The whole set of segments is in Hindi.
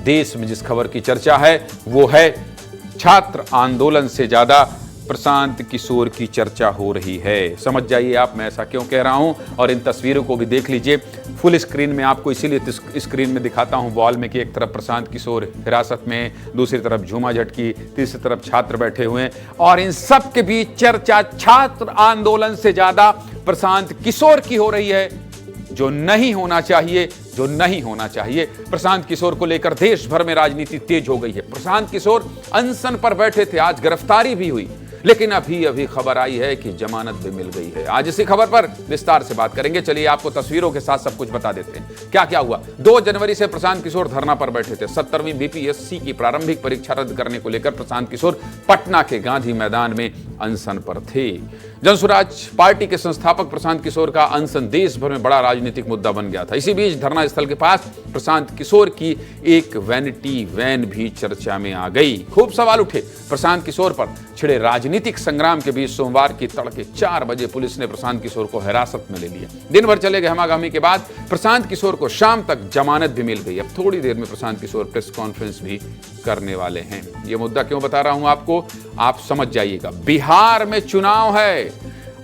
देश में जिस खबर की चर्चा है वो है छात्र आंदोलन से ज्यादा प्रशांत किशोर की चर्चा हो रही है। समझ जाइए आप मैं ऐसा क्यों कह रहा हूं, और इन तस्वीरों को भी देख लीजिए। फुल स्क्रीन में आपको इसीलिए स्क्रीन में दिखाता हूं वॉल में कि एक तरफ प्रशांत किशोर हिरासत में, दूसरी तरफ झूमा झटकी, तीसरी तरफ छात्र बैठे हुए हैं, और इन सब के बीच चर्चा छात्र आंदोलन से ज्यादा प्रशांत किशोर की हो रही है, जो नहीं होना चाहिए, जो नहीं होना चाहिए। प्रशांत किशोर को लेकर देश भर में राजनीति तेज हो गई है। प्रशांत किशोर अनशन पर बैठे थे, आज गिरफ्तारी भी हुई, लेकिन अभी खबर आई है कि जमानत भी मिल गई है। आज इसी खबर पर विस्तार से बात करेंगे। चलिए आपको तस्वीरों के साथ सब कुछ बता देते हैं क्या क्या हुआ। 2 जनवरी से प्रशांत किशोर धरना पर बैठे थे। 70वीं बीपीएससी की प्रारंभिक परीक्षा रद्द करने को लेकर प्रशांत किशोर पटना के गांधी मैदान में अनशन पर थे। जनसुराज पार्टी के संस्थापक प्रशांत किशोर का अनशन देश भर में बड़ा राजनीतिक मुद्दा बन गया था। इसी बीच धरना स्थल के पास प्रशांत किशोर की एक वैनिटी वैन भी चर्चा में आ गई। खूब सवाल उठे। प्रशांत किशोर पर छिड़े राजनीतिक संग्राम के बीच सोमवार की तड़के 4 बजे पुलिस ने प्रशांत किशोर को हिरासत में ले लिया। दिन भर चले गहमागहमी के बाद प्रशांत किशोर को शाम तक जमानत भी मिल गई। अब थोड़ी देर में प्रशांत किशोर प्रेस कॉन्फ्रेंस भी करने वाले हैं। यह मुद्दा क्यों बता रहा हूं आपको, आप समझ जाइएगा। बिहार में चुनाव है,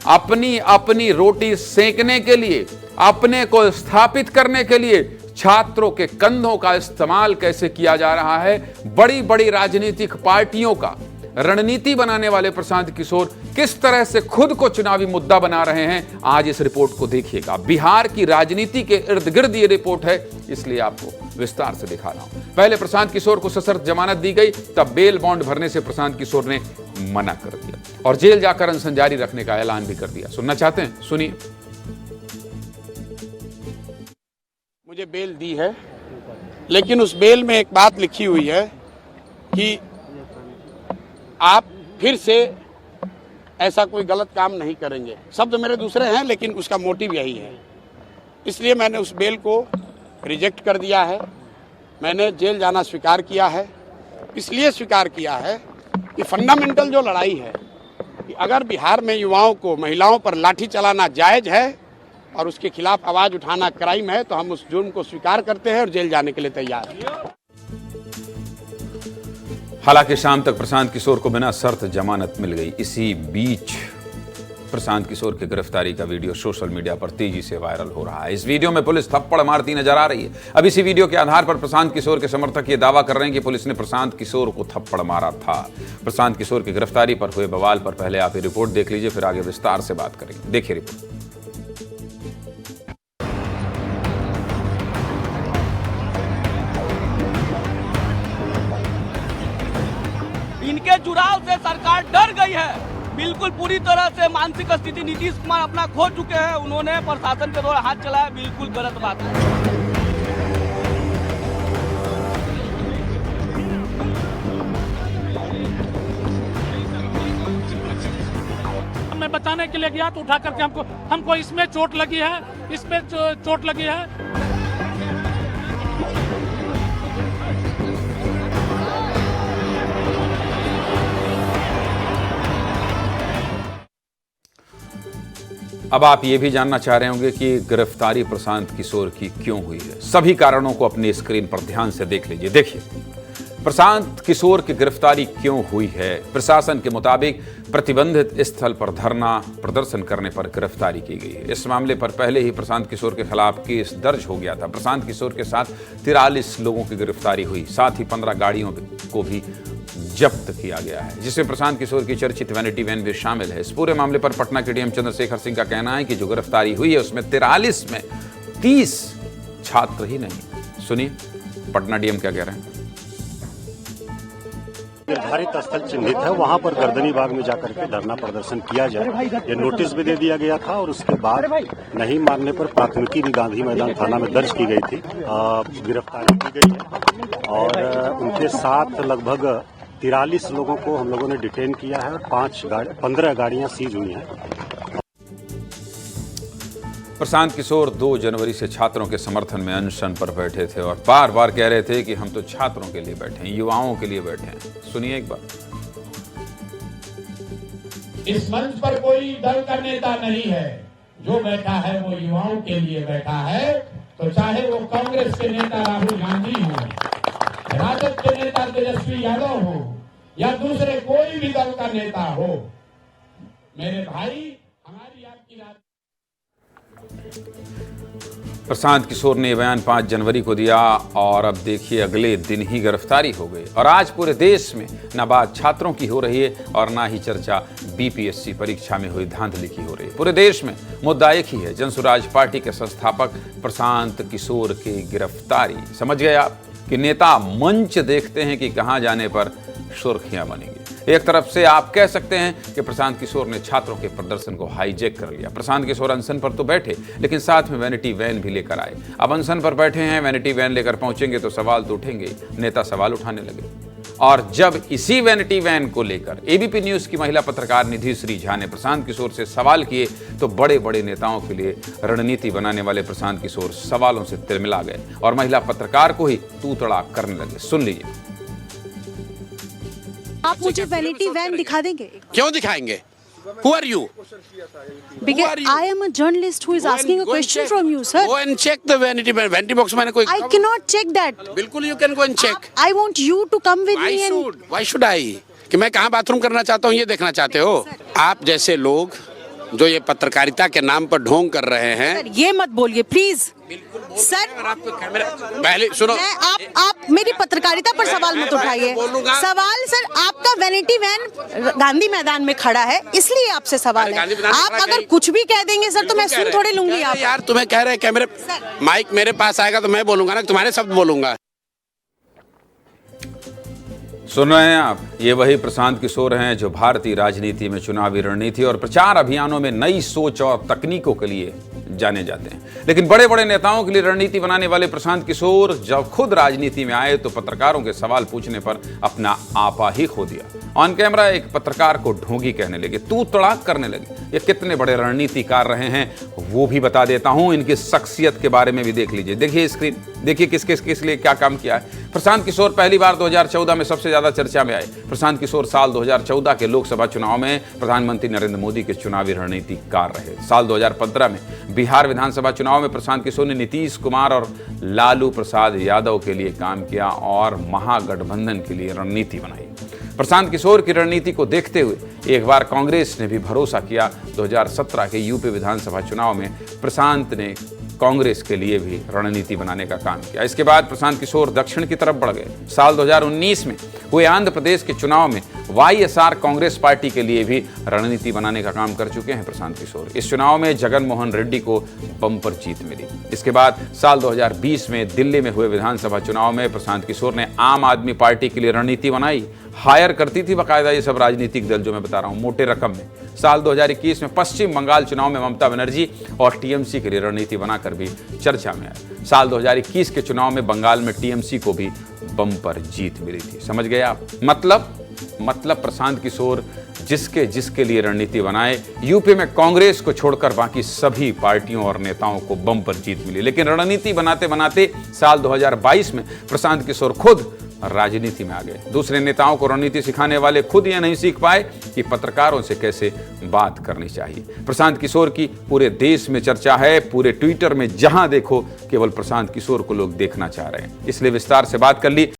अपनी रोटी सेकने के लिए, अपने को स्थापित करने के लिए छात्रों के कंधों का इस्तेमाल कैसे किया जा रहा है, बड़ी बड़ी राजनीतिक पार्टियों का रणनीति बनाने वाले प्रशांत किशोर किस तरह से खुद को चुनावी मुद्दा बना रहे हैं, आज इस रिपोर्ट को देखिएगा। बिहार की राजनीति के इर्द गिर्द ये रिपोर्ट है, इसलिए आपको विस्तार से दिखा रहा हूं। पहले प्रशांत किशोर को सशर्त जमानत दी गई, तब बेल बॉन्ड भरने से प्रशांत किशोर ने मना कर दिया और जेल जाकर अनशन जारी रखने का ऐलान भी कर दिया। सुनना चाहते हैं? सुनिए। मुझे बेल दी है, लेकिन उस बेल में एक बात लिखी हुई है कि आप फिर से ऐसा कोई गलत काम नहीं करेंगे। शब्द मेरे दूसरे हैं, लेकिन उसका मोटिव यही है। इसलिए मैंने उस बेल को रिजेक्ट कर दिया है। मैंने जेल जाना स्वीकार किया है। इसलिए स्वीकार किया है कि फंडामेंटल जो लड़ाई है कि अगर बिहार में युवाओं को, महिलाओं पर लाठी चलाना जायज़ है और उसके खिलाफ आवाज़ उठाना क्राइम है, तो हम उस जुर्म को स्वीकार करते हैं और जेल जाने के लिए तैयार हैं। हालांकि शाम तक प्रशांत किशोर को बिना शर्त जमानत मिल गई। इसी बीच प्रशांत किशोर की गिरफ्तारी का वीडियो सोशल मीडिया पर तेजी से वायरल हो रहा है। इस वीडियो में पुलिस थप्पड़ मारती नजर आ रही है। अब इसी वीडियो के आधार पर प्रशांत किशोर के समर्थक ये दावा कर रहे हैं कि पुलिस ने प्रशांत किशोर को थप्पड़ मारा था। प्रशांत किशोर की गिरफ्तारी पर हुए बवाल पर पहले आप ये रिपोर्ट देख लीजिए, फिर आगे विस्तार से बात करेंगे। देखिए रिपोर्ट। इनके जुड़ाव से सरकार डर गई है। बिल्कुल पूरी तरह से मानसिक स्थिति नीतीश कुमार अपना खो चुके हैं। उन्होंने प्रशासन के द्वारा हाथ चलाया, बिल्कुल गलत बात है। मैं बचाने के लिए गया तो उठा करके हमको इसमें चोट लगी है, इसमें चोट लगी है। अब आप ये भी जानना चाह रहे होंगे कि गिरफ्तारी प्रशांत किशोर की क्यों हुई है। सभी कारणों को अपनी स्क्रीन पर ध्यान से देख लीजिए। देखिए प्रशांत किशोर की गिरफ्तारी क्यों हुई है। प्रशासन के मुताबिक प्रतिबंधित स्थल पर धरना प्रदर्शन करने पर गिरफ्तारी की गई है। इस मामले पर पहले ही प्रशांत किशोर के खिलाफ केस दर्ज हो गया था। प्रशांत किशोर के साथ 43 लोगों की गिरफ्तारी हुई, साथ ही 15 गाड़ियों को भी जब्त किया गया है, जिसमें प्रशांत किशोर की चर्चित वैनिटी वैन भी शामिल है। इस पूरे मामले पर पटना के डीएम चंद्रशेखर सिंह का कहना है कि जो गिरफ्तारी हुई है उसमें 43 में 30 छात्र ही नहीं। सुनिए पटना डीएम क्या कह रहे हैं। निर्धारित स्थल चिन्हित है, वहां पर गर्दनी बाग में जाकर के धरना प्रदर्शन किया जाए, ये नोटिस भी दे दिया गया था और उसके बाद नहीं मानने पर प्राथमिकी भी गांधी मैदान थाना में दर्ज की गई थी। गिरफ्तारी की गई है और उनके साथ लगभग 43 लोगों को हम लोगों ने डिटेन किया है और 15 गाड़ियां सीज हुई हैं। प्रशांत किशोर 2 जनवरी से छात्रों के समर्थन में अनशन पर बैठे थे और बार बार कह रहे थे कि हम तो छात्रों के लिए बैठे हैं, युवाओं के लिए बैठे हैं। सुनिए एक बार। इस मंच पर कोई दल का नेता नहीं है, जो बैठा है वो युवाओं के लिए बैठा है। तो चाहे वो कांग्रेस के नेता राहुल गांधी हों, तेजस्वी यादव हो या दूसरे कोई भी दल का नेता हो, मेरे भाई हमारी आपकी रात। प्रशांत किशोर ने यह बयान 5 जनवरी को दिया और अब देखिए अगले दिन ही गिरफ्तारी हो गई और आज पूरे देश में नाबाद छात्रों की हो रही है और ना ही चर्चा बीपीएससी परीक्षा में हुई धांधली की हो रही है। पूरे देश में मुद्दा एक ही है, जनसुराज पार्टी के संस्थापक प्रशांत किशोर की गिरफ्तारी। समझ गए आप कि नेता मंच देखते हैं कि कहां जाने पर सुर्खियां बनेंगी। एक तरफ से आप कह सकते हैं कि प्रशांत किशोर ने छात्रों के प्रदर्शन को हाईजैक कर लिया। प्रशांत किशोर अनशन पर तो बैठे, लेकिन साथ में वैनिटी वैन भी लेकर आए। अब अनशन पर बैठे हैं, वैनिटी वैन लेकर पहुंचेंगे तो सवाल तो उठेंगे। नेता सवाल उठाने लगे और जब इसी वैनिटी वैन को लेकर एबीपी न्यूज की महिला पत्रकार निधि श्री झा ने प्रशांत किशोर से सवाल किए तो बड़े बड़े नेताओं के लिए रणनीति बनाने वाले प्रशांत किशोर सवालों से तिलमिला गए और महिला पत्रकार को ही तू तड़ा करने लगे। सुन लीजिए। आप मुझे वैनिटी वैन दिखा देंगे? क्यों दिखाएंगे? Who are you? Because I am a journalist who is asking a question from you, sir. Go and check the vanity box. मैंने कोई I cannot check that. बिल्कुल you can go and check. I want you to come with me and Why should I? कि मैं कहाँ बाथरूम करना चाहता हूँ ये देखना चाहते हो? आप जैसे लोग जो ये पत्रकारिता के नाम पर ढोंग कर रहे हैं, सर ये मत बोलिए प्लीज सर। अगर आपको कैमरा पहले सुनो, आप मेरी पत्रकारिता पर सवाल मत उठाइए। सवाल सर आपका वैनिटी वैन गांधी मैदान में खड़ा है इसलिए आपसे सवाल है। आप अगर कुछ भी कह देंगे सर तो मैं सुन थोड़ी लूंगी। आप यार तुम्हें कह रहे हैं कैमरे माइक मेरे पास आएगा तो मैं बोलूंगा ना, तुम्हारे शब्द बोलूंगा। सुन रहे हैं आप, ये वही प्रशांत किशोर हैं जो भारतीय राजनीति में चुनावी रणनीति और प्रचार अभियानों में नई सोच और तकनीकों के लिए जाने जाते हैं। लेकिन बड़े बड़े नेताओं के लिए रणनीति बनाने वाले प्रशांत किशोर जब खुद राजनीति में आए तो पत्रकारों के सवाल पूछने पर अपना आपा ही खो दिया। ऑन कैमरा एक पत्रकार को ढोंगी कहने लगे, तू तड़ाक करने लगे। ये कितने बड़े रणनीतिकार रहे हैं वो भी बता देता हूं, इनकी शख्सियत के बारे में भी देख लीजिए। देखिए स्क्रीन, देखिए किस लिए क्या काम किया है। प्रशांत किशोर पहली बार 2014 में सबसे ज्यादा चर्चा में आए। प्रशांत किशोर साल 2014 के लोकसभा चुनाव में प्रधानमंत्री नरेंद्र मोदी के चुनावी रणनीतिकार रहे। साल 2015 में बिहार विधानसभा चुनाव में प्रशांत किशोर ने नीतीश कुमार और लालू प्रसाद यादव के लिए काम किया और महागठबंधन के लिए रणनीति बनाई। प्रशांत किशोर की रणनीति को देखते हुए एक बार कांग्रेस ने भी भरोसा किया। 2017 के यूपी विधानसभा चुनाव में प्रशांत ने कांग्रेस के लिए भी रणनीति बनाने का काम किया। इसके बाद प्रशांत किशोर दक्षिण की तरफ बढ़ गए। साल 2019 में हुए आंध्र प्रदेश के चुनाव में वाईएसआर कांग्रेस पार्टी के लिए भी रणनीति बनाने का काम कर चुके हैं प्रशांत किशोर। इस चुनाव में जगन मोहन रेड्डी को बम्पर जीत मिली। इसके बाद साल 2020 में दिल्ली में हुए विधानसभा चुनाव में प्रशांत किशोर ने आम आदमी पार्टी के लिए रणनीति बनाई। हायर करती थी बाकायदा ये सब राजनीतिक दल जो मैं बता रहा हूं, मोटे रकम में। साल 2021 में पश्चिम बंगाल चुनाव में ममता बनर्जी और टीएमसी के लिए रणनीति बनाकर भी चर्चा में आए। साल 2021 के चुनाव में बंगाल में टीएमसी को भी बम्पर जीत मिली थी। समझ गए आप? मतलब प्रशांत किशोर जिसके लिए रणनीति बनाए, यूपी में कांग्रेस को छोड़कर बाकी सभी पार्टियों और नेताओं को बम्पर जीत मिली। लेकिन रणनीति बनाते बनाते साल 2022 में प्रशांत किशोर खुद राजनीति में आ गए। दूसरे नेताओं को रणनीति सिखाने वाले खुद यह नहीं सीख पाए कि पत्रकारों से कैसे बात करनी चाहिए। प्रशांत किशोर की पूरे देश में चर्चा है, पूरे ट्विटर में जहां देखो केवल प्रशांत किशोर को लोग देखना चाह रहे हैं। इसलिए विस्तार से बात कर ली।